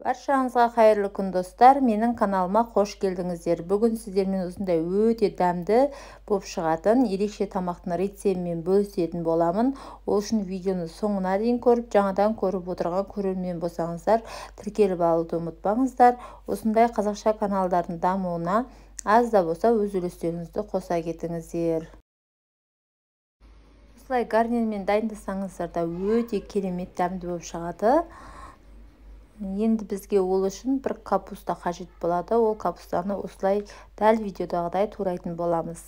Баршаңызға қайырлы күн достар, менің каналыма қош келдіңіздер. Бүгін сіздермен осындай өте дәмді болып шығатын ерекше тамақтың рецептімен бөлісетін боламын. Ол үшін видеоны соңына дейін көріп, жаңадан көріп отырған көрермен болсаңыздар, тіркеліп алуды ұмытпаңыздар. Осындай қазақша каналдардың дамуына аз да болса өз үлестеріңізді қоса кетіңіздер. Осылай гарнирмен дайындасаңыздар да өте керемет дәмді болып шығады. Енді бізге ол үшін бір капуста қажет болады. Ол капустаны осылай дәл видеодағыдай турайтын боламыз.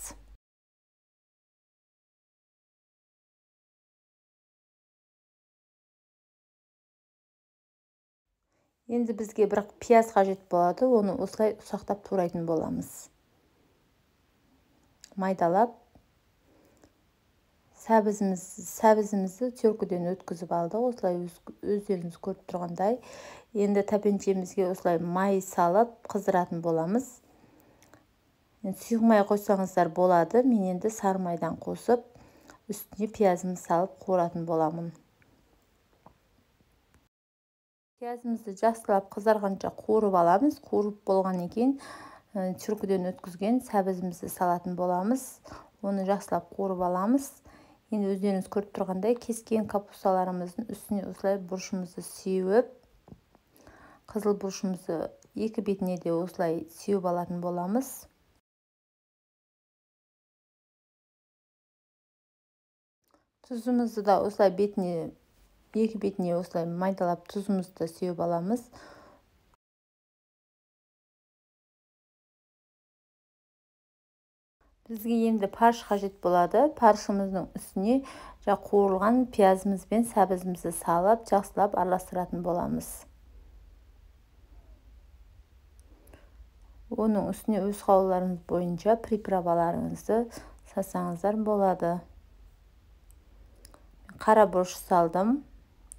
Енді бізге бір пияз қажет болады. Оны осылай ұсақтап турайтын боламыз. Майдалап сәбізімізді теркіден өткізіп алдық. Осылай өздеріңіз көріп тұрғандай. Енді тәпеншемізге осылай май салып қыздыратын боламыз. Сұйық май қойсаңыздар болады. Мен енді сары майдан қосып, үстіне пиязымды салып қуыратын боламын. Пиязымызды жақсылап қызарғанша қуырып аламыз. Қуырып болғаннан кейін теркіден өткізген сәбізімізді салатын боламыз. Оны жақсылап қуырып аламыз. Енді өздеріңіз көріп тұрғандай кескен капусталарымыздың үстіне осылай бұрышымызды сеуіп, қызыл бұрышымызды екі бетіне де осылай сеуіп алатын боламыз. Тұзымызды да осылай екі бетіне осылай майдалап тұзымызды сеуіп аламыз. Бізге енді парш қажет болады. Паршымыздың үстіне қуырылған пиязымыз бен сәбізімізді салып, жақсылап араластыратын боламыз. Оның үстіне өз қалауларыңыз бойынша приправаларыңызды салсаңыздар болады. Қара бұрыш салдым,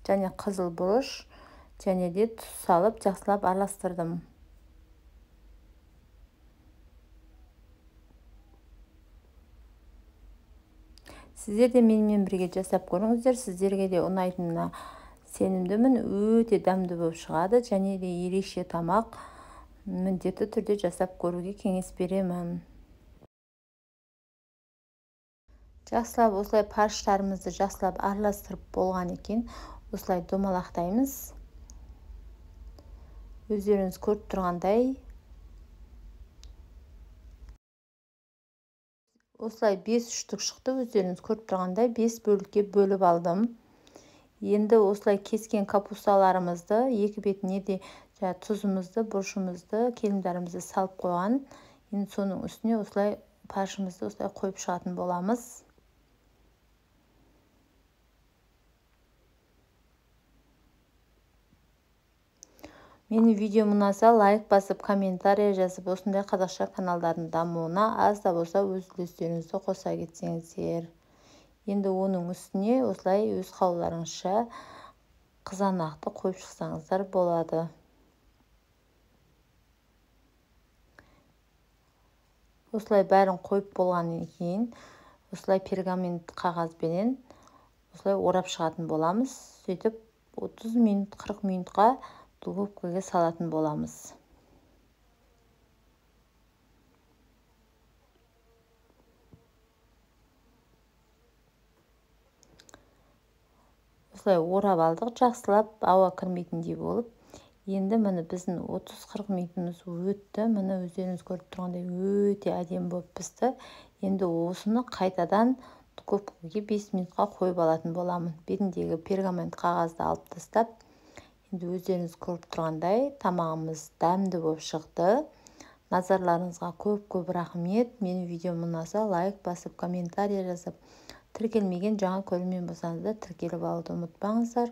және қызыл бұрыш, және де тұз салып, жақсылап араластырдым. Сіздер де менімен бірге жасап көріңіздер. Сіздерге де ұнайтынына сенімдімін. Өте дәмді болып шығады, және де ерекше тамақ. Міндетті түрде жасап көруге кеңес беремін. Жақсылап осылай парыштарымызды жақсылап араластырып болған екен, осылай домалақтаймыз. Өздеріңіз көріп тұрғандай осылай 5 штук шықты. Өздеріңіз көріп тұрғандай 5 бөлікке бөліп алдым. Енді осылай кескен капусталарымызды екі бетіне де тұзымызды, бұрышымызды, келімдарымызды салып қойған. Енді соның үстіне осылай паршымызды осылай қойып шығатын боламыз. Менің видеом ұнаса, лайк басып, комментарий жазып, осындай қазақша каналдардың дамуына аз да болса өз үлестеріңізді қоса кетсеңіздер. Енді оның үстіне осылай өз қалауларыңызша қызанақты қойып шықсаңыздар болады. Осылай бәрін қойып болғаннан кейін, осылай пергамент қағазбенен осылай орап шығатын боламыз. Сөйтіп 30 минут, 40 минутқа духовкаға салатын боламыз. Осылай орап алдық, жақсылап ауа кірмейтіндей болып. Енді міне біздің 30-40 минутымыз өтті. Міне өздеріңіз көріп тұрғандай өте әдемі болып пісті. Енді осыны қайтадан духовкаға 5 минутқа қойып алатын боламын. Бетіндегі пергамент қағазды алып тастап, енді өздеріңіз көріп тұрғандай тамағымыз дәмді болып шықты. Назарларыңызға көп рахмет. Менің видеом ұнаса, лайк басып, комментарий жазып, тіркелмеген жаңа көрермен болсаңыздар, тіркеліп алуды ұмытпаңыздар.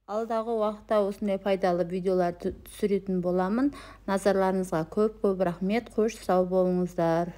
Алдағы уақытта осындай пайдалы видеолар түсіретін боламын. Назарларыңызға көп рахмет. Қош сау болыңыздар.